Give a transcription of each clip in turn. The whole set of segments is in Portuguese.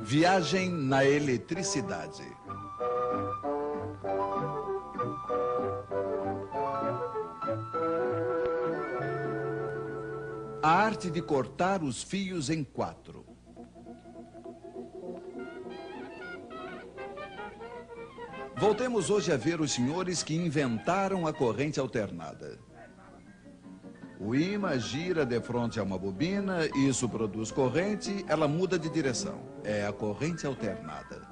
Viagem na eletricidade. A arte de cortar os fios em 4. Voltemos hoje a ver os senhores que inventaram a corrente alternada. O ímã gira de frente a uma bobina, isso produz corrente, ela muda de direção. É a corrente alternada.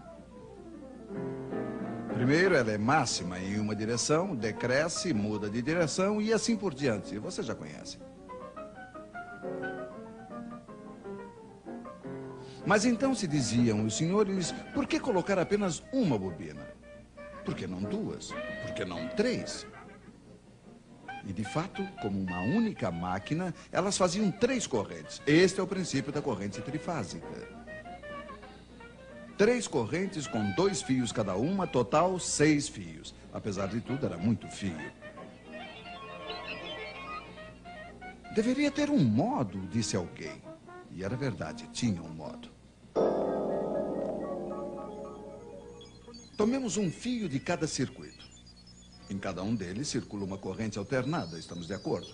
Primeiro, ela é máxima em uma direção, decresce, muda de direção e assim por diante. Você já conhece. Mas então se diziam os senhores, por que colocar apenas uma bobina? Por que não 2? Por que não 3? E, de fato, como uma única máquina, elas faziam 3 correntes. Este é o princípio da corrente trifásica. 3 correntes com 2 fios cada uma, total 6 fios. Apesar de tudo, era muito fio. Deveria ter um modo, disse alguém. E era verdade, tinha um modo. Tomemos um fio de cada circuito. Em cada um deles circula uma corrente alternada, estamos de acordo?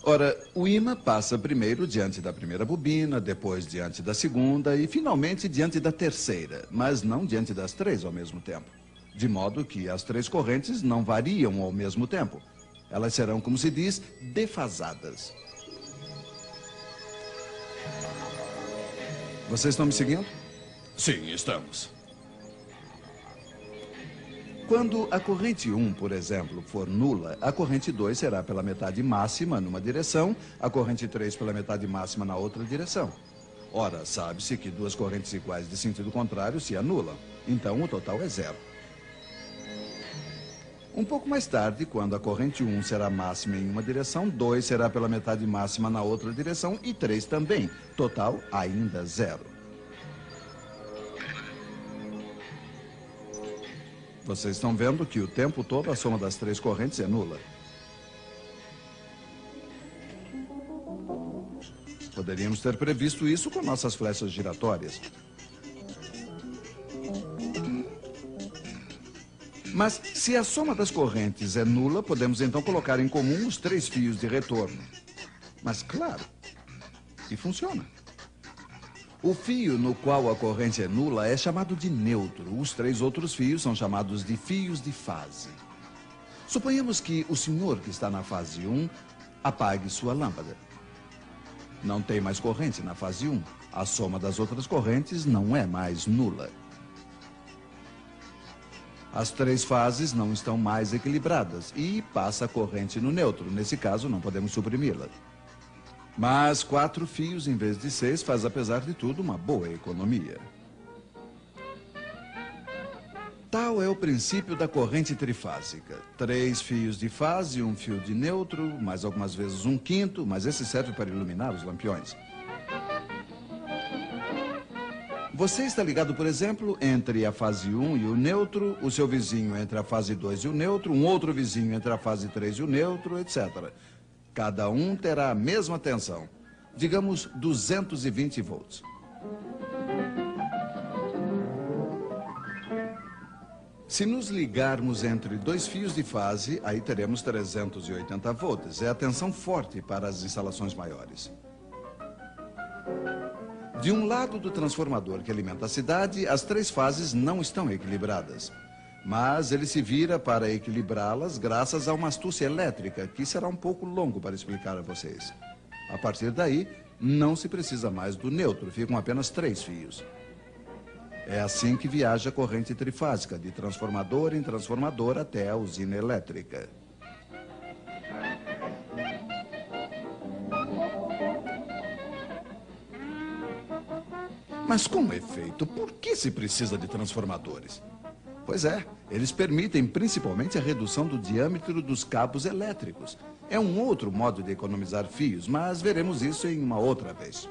Ora, o ímã passa primeiro diante da primeira bobina, depois diante da segunda e finalmente diante da terceira, mas não diante das 3 ao mesmo tempo. De modo que as 3 correntes não variam ao mesmo tempo. Elas serão, como se diz, defasadas. Vocês estão me seguindo? Sim, estamos. Quando a corrente 1, por exemplo, for nula, a corrente 2 será pela metade máxima numa direção, a corrente 3 pela metade máxima na outra direção. Ora, sabe-se que 2 correntes iguais de sentido contrário se anulam. Então, o total é 0. Um pouco mais tarde, quando a corrente 1 será máxima em uma direção, 2 será pela metade máxima na outra direção e 3 também. Total, ainda 0. Vocês estão vendo que o tempo todo a soma das 3 correntes é nula. Poderíamos ter previsto isso com nossas flechas giratórias. Mas se a soma das correntes é nula, podemos então colocar em comum os 3 fios de retorno. Mas claro, e funciona. O fio no qual a corrente é nula é chamado de neutro. Os 3 outros fios são chamados de fios de fase. Suponhamos que o senhor que está na fase 1 apague sua lâmpada. Não tem mais corrente na fase 1. A soma das outras correntes não é mais nula. As 3 fases não estão mais equilibradas e passa a corrente no neutro. Nesse caso, não podemos suprimi-la. Mas 4 fios em vez de 6 faz, apesar de tudo, uma boa economia. Tal é o princípio da corrente trifásica. 3 fios de fase, 1 fio de neutro, mais algumas vezes 1/5, mas esse serve para iluminar os lampiões. Você está ligado, por exemplo, entre a fase 1 e o neutro, o seu vizinho entre a fase 2 e o neutro, um outro vizinho entre a fase 3 e o neutro, etc. Cada um terá a mesma tensão, digamos 220 volts. Se nos ligarmos entre 2 fios de fase, aí teremos 380 volts. É a tensão forte para as instalações maiores. De um lado do transformador que alimenta a cidade, as 3 fases não estão equilibradas. Mas ele se vira para equilibrá-las graças a uma astúcia elétrica, que será um pouco longo para explicar a vocês. A partir daí, não se precisa mais do neutro, ficam apenas 3 fios. É assim que viaja a corrente trifásica, de transformador em transformador até a usina elétrica. Mas com efeito, por que se precisa de transformadores? Pois é, eles permitem principalmente a redução do diâmetro dos cabos elétricos. É um outro modo de economizar fios, mas veremos isso em uma outra vez.